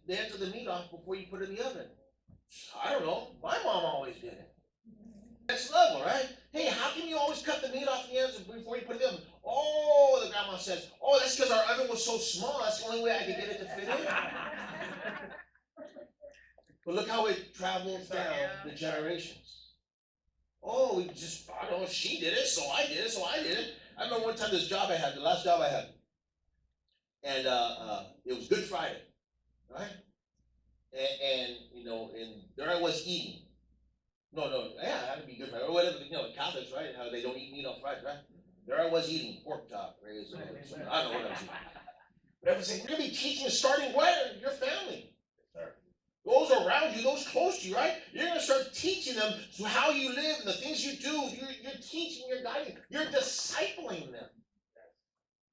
the ends of the meat off before you put it in the oven? I don't know. My mom always did it. Next level, right? Hey, how can you always cut the meat off the ends before you put it in the oven? Oh, the grandma says, oh, that's because our oven was so small. That's the only way I could get it to fit in. But look how it travels down the generations. Oh, I don't know, she did it, so I did it, so I did it. I remember one time this job I had, the last job I had, and it was Good Friday, right? And there I was eating. No, yeah, it had to be Good Friday or whatever. Catholics, right? How they don't eat meat on Friday, right? There I was eating pork chop, praise the Lord. I don't know what I was eating. But I was saying, we're gonna be teaching starting where? Your family. Those around you, those close to you, right? You're going to start teaching them how you live and the things you do. You're teaching, you're guiding, you're discipling them,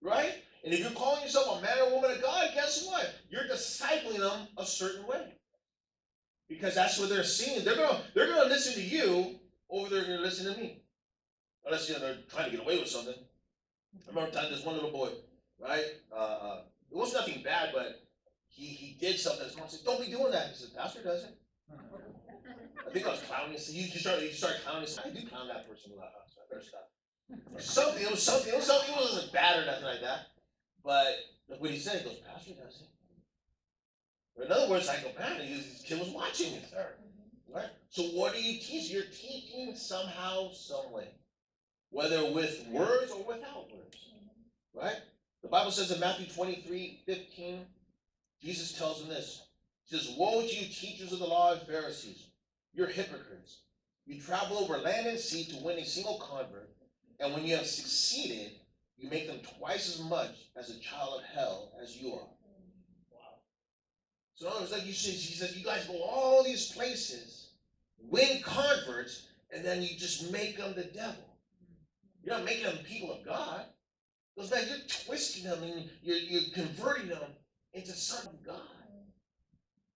right? And if you're calling yourself a man or woman of God, guess what? You're discipling them a certain way because that's what they're seeing. They're gonna listen to you over there. They're gonna listen to me, unless they're trying to get away with something. I remember telling this one little boy, right? It was nothing bad, but he did something. His mom said, "Don't be doing that." He said, "Pastor does it." I think I was clowning. So you start clowning. I do clown that person a lot, so I better stop. It was something. It wasn't bad or nothing like that. But what he said, he goes, "Pastor does it." Or in other words, I go, "Man, his kid was watching it, sir." Right? So what do you teach? You're teaching somehow, some way, whether with words or without words. Right? The Bible says in Matthew 23:15. Jesus tells them this. He says, "Woe to you, teachers of the law and Pharisees. You're hypocrites. You travel over land and sea to win a single convert, and when you have succeeded, you make them twice as much as a child of hell as you are." Wow. So in other words, like he says, you guys go all these places, win converts, and then you just make them the devil. You're not making them people of God. Because man, you're twisting them and you're converting them into Son of God.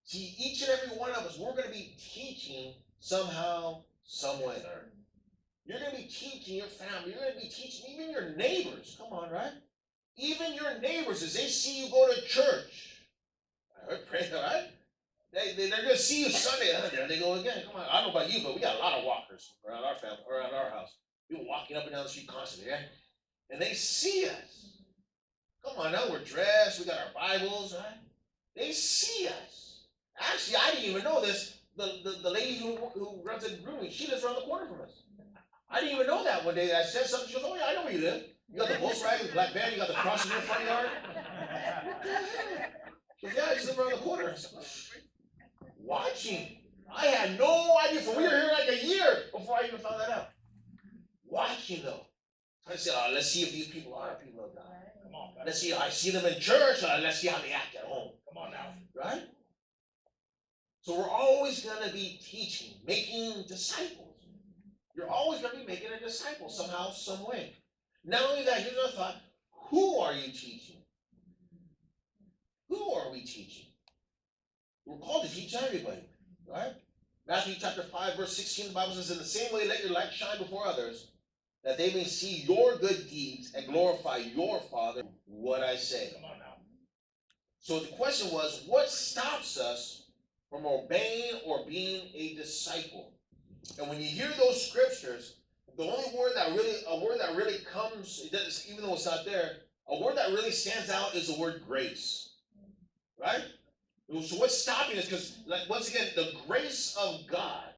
See, each and every one of us, we're going to be teaching somehow, some way. You're going to be teaching your family. You're going to be teaching even your neighbors. Come on, right? Even your neighbors, as they see you go to church. Pray, right? They're going to see you Sunday. There they go again. Come on. I don't know about you, but we got a lot of walkers around our family, around our house. People walking up and down the street constantly, right? And they see us. Come on now, we're dressed, we got our Bibles, right? They see us. Actually, I didn't even know this. The lady who runs the grooming, she lives around the corner from us. I didn't even know that one day. I said something, she goes, "Oh yeah, I know where you live. You got the Volkswagen, the black van, you got the cross in your front yard." She goes, "Yeah, I just live around the corner." I said, watching. I had no idea. We were here like a year before I even found that out. Watching though. I said, let's see if these people are people of God. Come on, guys. Let's see. I see them in church. Let's see how they act at home. Come on now. Right? So we're always going to be teaching, making disciples. You're always going to be making a disciple somehow, some way. Not only that, here's another thought. Who are you teaching? Who are we teaching? We're called to teach everybody. Right? Matthew chapter 5, verse 16, the Bible says, "In the same way, let your light shine before others, that they may see your good deeds and glorify your Father." What I say. Come on now. So the question was, what stops us from obeying or being a disciple? And when you hear those scriptures, the only word that really comes, it does, even though it's not there, a word that really stands out is the word grace. Right? So what's stopping us? Because, like, once again, the grace of God